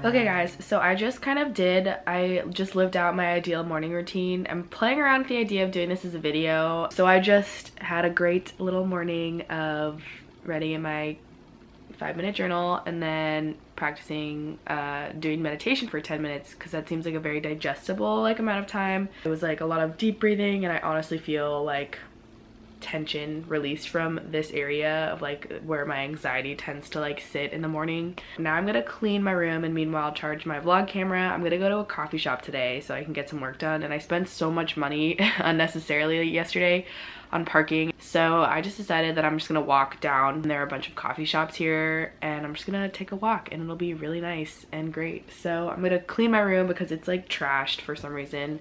Okay guys, so I just lived out my ideal morning routine. I'm playing around with the idea of doing this as a video. So I just had a great little morning of writing in my 5-minute journal and then practicing doing meditation for 10 minutes because that seems like a very digestible amount of time. It was like a lot of deep breathing, and I honestly feel like tension released from this area of where my anxiety tends to sit in the morning. Now I'm gonna clean my room and meanwhile charge my vlog camera. I'm gonna go to a coffee shop today so I can get some work done, and I spent so much money unnecessarily yesterday on parking, so I just decided that I'm just gonna walk down. There are a bunch of coffee shops here and I'm just gonna take a walk and it'll be really nice and great. So I'm gonna clean my room because it's trashed for some reason,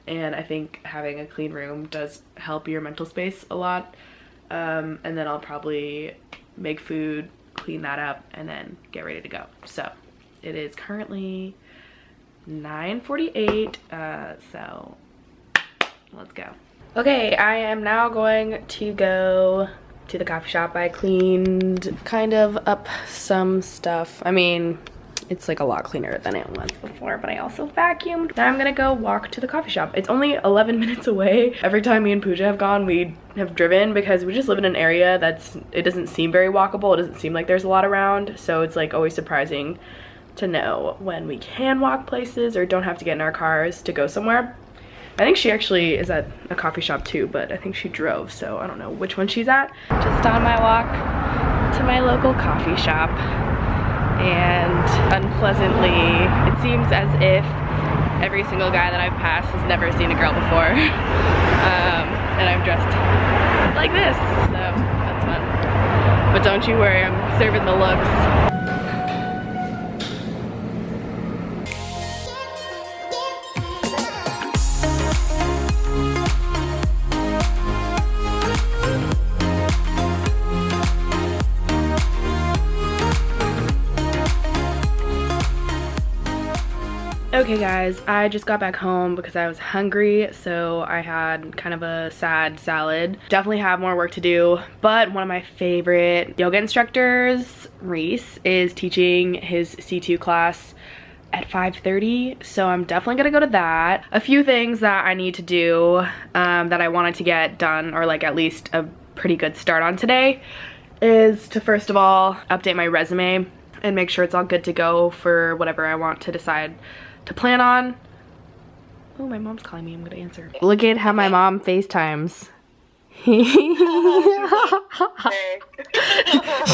and I think having a clean room does help your mental space a lot. And then I'll probably make food, clean that up, and then get ready to go. So it is currently 9:48, so let's go. Okay, I am now going to go to the coffee shop. I cleaned kind of up some stuff. I mean, it's a lot cleaner than it was before, but I also vacuumed. Now I'm gonna go walk to the coffee shop. It's only 11 minutes away. Every time me and Pooja have gone, we have driven because we just live in an area it doesn't seem very walkable. It doesn't seem like there's a lot around. So it's always surprising to know when we can walk places or don't have to get in our cars to go somewhere. I think she actually is at a coffee shop too, but I think she drove, so I don't know which one she's at. Just on my walk to my local coffee shop. And unpleasantly, it seems as if every single guy that I've passed has never seen a girl before. And I'm dressed like this, so that's fun. But don't you worry, I'm serving the looks. Okay guys, I just got back home because I was hungry, so I had kind of a sad salad. Definitely have more work to do, but one of my favorite yoga instructors, Reese, is teaching his C2 class at 5:30, so I'm definitely gonna go to that. A few things that I need to do that I wanted to get done, or at least a pretty good start on today, is to first of all update my resume and make sure it's all good to go for whatever I want to decide to plan on. Oh, my mom's calling me. I'm gonna answer. Look at how my mom FaceTimes.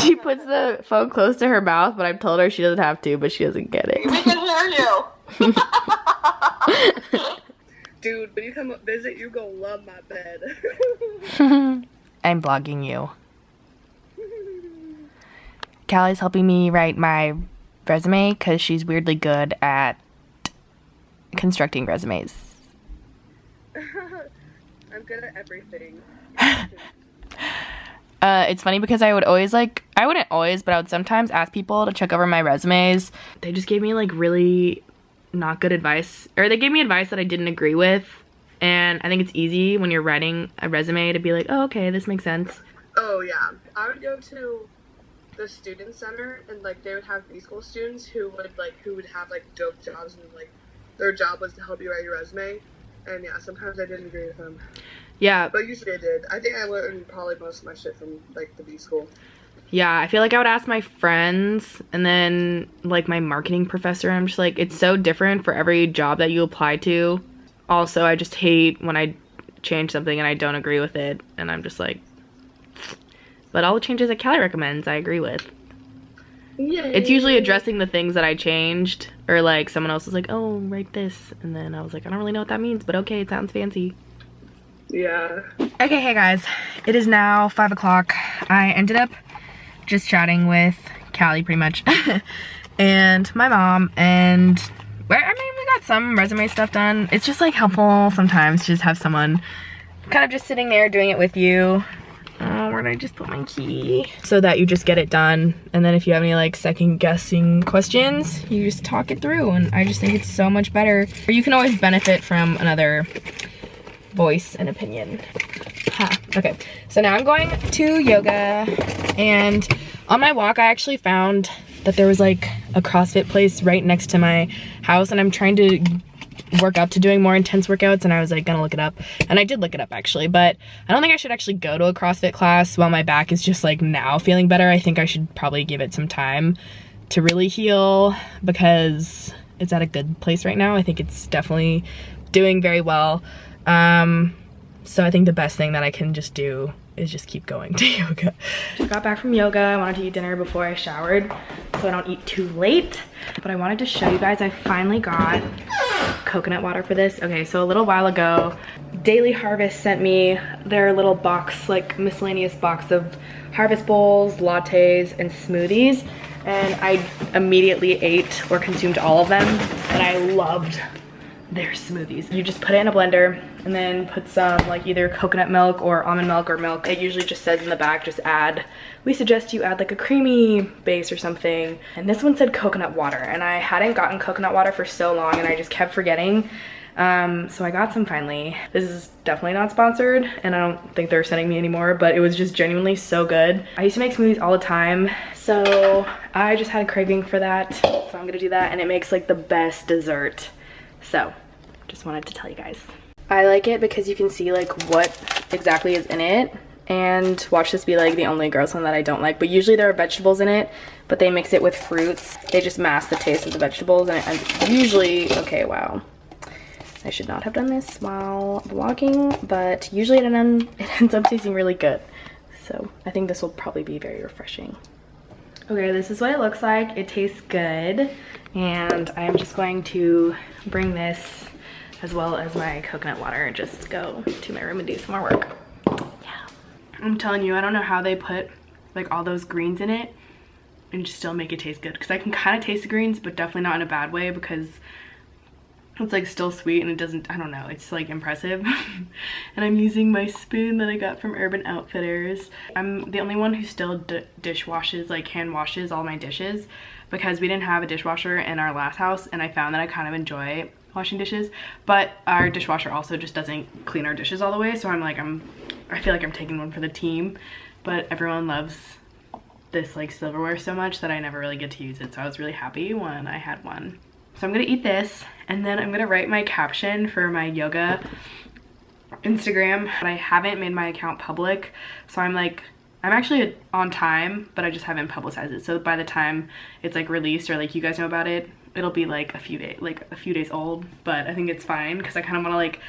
She puts the phone close to her mouth, but I've told her she doesn't have to, but she doesn't get it. We can hear you. Dude, when you come visit, you gonna love my bed. I'm vlogging you. Callie's helping me write my resume because she's weirdly good at constructing resumes. I'm good at everything. It's funny because I would always I wouldn't always, but I would sometimes ask people to check over my resumes. They just gave me really not good advice, or they gave me advice that I didn't agree with, and I think it's easy when you're writing a resume to be like, oh, okay, this makes sense. Oh yeah, I would go to the student center, and they would have B-school students who would have dope jobs, and their job was to help you write your resume. And yeah, sometimes I didn't agree with them. Yeah. But usually I did. I think I learned probably most of my shit from the B-school. Yeah, I feel like I would ask my friends and then my marketing professor. I'm just it's so different for every job that you apply to. Also, I just hate when I change something and I don't agree with it, and I'm just but all the changes that Callie recommends, I agree with. Yay. It's usually addressing the things that I changed, or someone else was oh, write this, and then I was I don't really know what that means, but okay, it sounds fancy. Yeah. Okay, hey guys, It is now 5 o'clock. I ended up just chatting with Callie pretty much and my mom, and we got some resume stuff done. It's just like helpful sometimes to just have someone kind of just sitting there doing it with you. Where did I just put my key? So that you just get it done, and then if you have any like second guessing questions, you just talk it through, and I just think it's so much better. Or you can always benefit from another voice and opinion. Okay, so now I'm going to yoga, and on my walk I actually found that there was like a CrossFit place right next to my house, and I'm trying to work up to doing more intense workouts, and I was like gonna look it up, and I did look it up actually, but I don't think I should actually go to a CrossFit class while my back is just like now feeling better. I think I should probably give it some time to really heal because it's at a good place right now. I think it's definitely doing very well. So I think the best thing that I can just do is just keep going to yoga. Just got back from yoga. I wanted to eat dinner before I showered so I don't eat too late. But I wanted to show you guys, I finally got coconut water for this. Okay, so a little while ago, Daily Harvest sent me their little box, like miscellaneous box of harvest bowls, lattes, and smoothies. And I immediately ate or consumed all of them, and I loved their smoothies. You just put it in a blender and then put some like either coconut milk or almond milk or milk. It usually just says in the back, just add, we suggest you add like a creamy base or something. And this one said coconut water, and I hadn't gotten coconut water for so long and I just kept forgetting. So I got some finally. This is definitely not sponsored, and I don't think they're sending me anymore, but it was just genuinely so good. I used to make smoothies all the time, so I just had a craving for that. So I'm gonna do that, and it makes like the best dessert. So just wanted to tell you guys. I like it because you can see like what exactly is in it, and watch this be like the only gross one that I don't like, but usually there are vegetables in it, but they mix it with fruits. They just mask the taste of the vegetables, and it usually, okay, wow. I should not have done this while vlogging, but usually it ends up tasting really good. So I think this will probably be very refreshing. Okay, this is what it looks like. It tastes good, and I am just going to bring this as well as my coconut water and just go to my room and do some more work. Yeah. I'm telling you, I don't know how they put like all those greens in it and just still make it taste good, because I can kind of taste the greens, but definitely not in a bad way, because it's like still sweet and it doesn't, I don't know, it's like impressive. And I'm using my spoon that I got from Urban Outfitters. I'm the only one who still dishwashes, like hand washes all my dishes, because we didn't have a dishwasher in our last house, and I found that I kind of enjoy washing dishes, but our dishwasher also just doesn't clean our dishes all the way, so I'm like, I feel like I'm taking one for the team, but everyone loves this like silverware so much that I never really get to use it, so I was really happy when I had one. So I'm gonna eat this, and then I'm gonna write my caption for my yoga Instagram. But I haven't made my account public, so I'm actually on time, but I just haven't publicized it. So by the time it's like released or like you guys know about it, it'll be like a few days old. But I think it's fine because I kind of want to like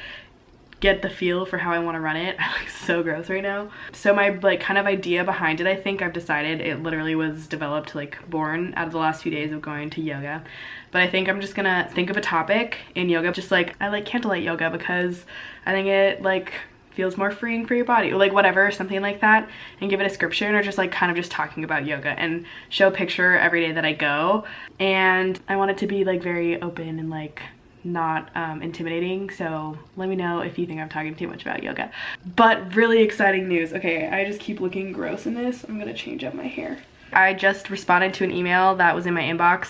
get the feel for how I want to run it. I look so gross right now. So my like kind of idea behind it, I think I've decided, it literally was developed, like born out of the last few days of going to yoga. But I think I'm just gonna think of a topic in yoga, just like I like candlelight yoga because I think it like feels more freeing for your body, or like whatever, something like that, and give it a description, or just like kind of just talking about yoga and show a picture every day that I go. And I want it to be like very open and like not intimidating, so let me know if you think I'm talking too much about yoga. But really exciting news. Okay, I just keep looking gross in this. I'm gonna change up my hair. I just responded to an email that was in my inbox.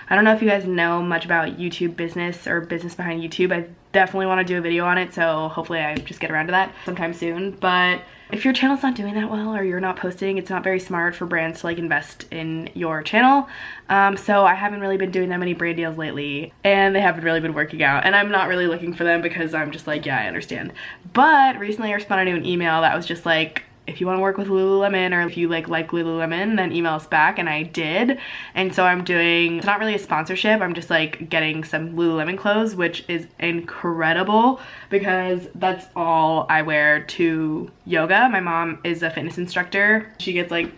I don't know if you guys know much about YouTube business or business behind YouTube. I definitely want to do a video on it, so hopefully I just get around to that sometime soon. But if your channel's not doing that well, or you're not posting, it's not very smart for brands to like invest in your channel. So I haven't really been doing that many brand deals lately, and they haven't really been working out, and I'm not really looking for them because I'm just like, yeah, I understand. But recently I responded to an email that was just like, if you want to work with Lululemon, or if you like Lululemon, then email us back, and I did. And so I'm doing, it's not really a sponsorship, I'm just like getting some Lululemon clothes, which is incredible because that's all I wear to yoga. My mom is a fitness instructor. She gets like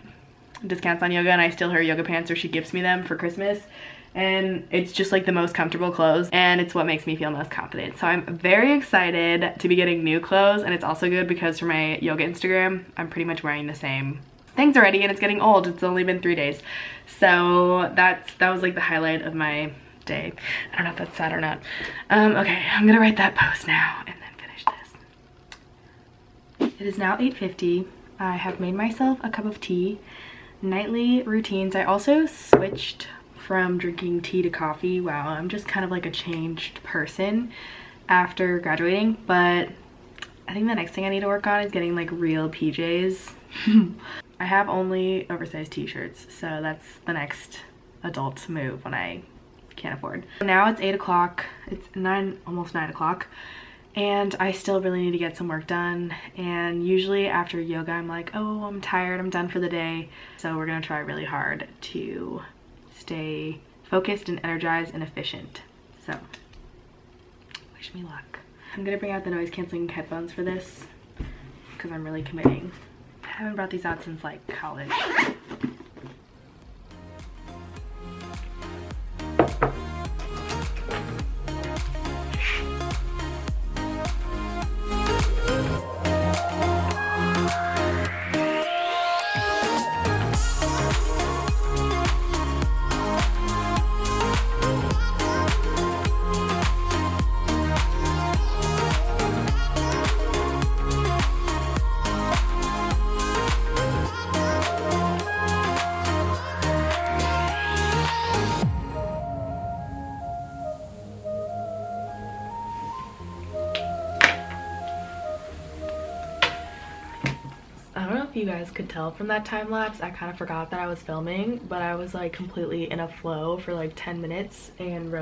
discounts on yoga, and I steal her yoga pants, or she gives me them for Christmas. and it's just like the most comfortable clothes, and it's what makes me feel most confident. So I'm very excited to be getting new clothes, and it's also good because for my yoga Instagram, I'm pretty much wearing the same things already, and it's getting old. It's only been 3 days. So that was like the highlight of my day. I don't know if that's sad or not. Okay, I'm gonna write that post now and then finish this. It is now 8:50. I have made myself a cup of tea. Nightly routines. I also switched from drinking tea to coffee. Wow, I'm just kind of like a changed person after graduating, but I think the next thing I need to work on is getting like real PJs. I have only oversized t-shirts, so that's the next adult move when I can't afford. Now it's 8 o'clock. It's almost 9 o'clock, and I still really need to get some work done. And usually after yoga, I'm like, oh, I'm tired, I'm done for the day. So we're gonna try really hard to stay focused and energized and efficient. So wish me luck. I'm gonna bring out the noise canceling headphones for this because I'm really committing. I haven't brought these out since like college. I don't know if you guys could tell from that time lapse, I kind of forgot that I was filming, but I was like completely in a flow for like 10 minutes and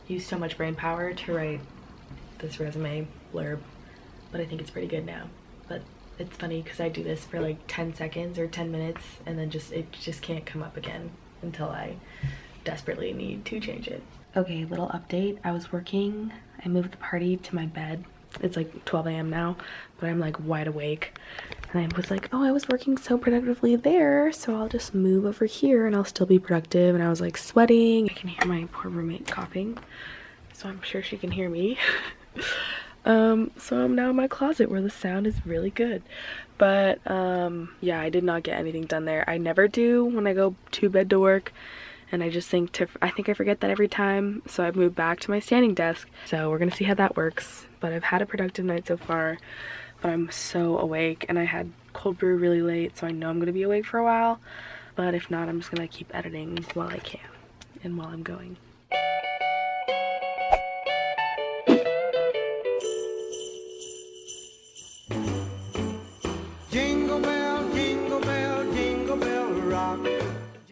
used so much brain power to write this resume blurb, but I think it's pretty good now. But it's funny because I do this for like 10 seconds or 10 minutes and then it just can't come up again until I desperately need to change it. Okay, little update. I moved the party to my bed. It's like 12 a.m. now, but I'm like wide awake. And I was like, oh, I was working so productively there, so I'll just move over here and I'll still be productive. And I was like sweating. I can hear my poor roommate coughing, so I'm sure she can hear me. So I'm now in my closet where the sound is really good. But yeah, I did not get anything done there. I never do when I go to bed to work. And I think I forget that every time, so I've moved back to my standing desk. So we're gonna see how that works. But I've had a productive night so far, but I'm so awake, and I had cold brew really late, so I know I'm gonna be awake for a while. But if not, I'm just gonna keep editing while I can and while I'm going.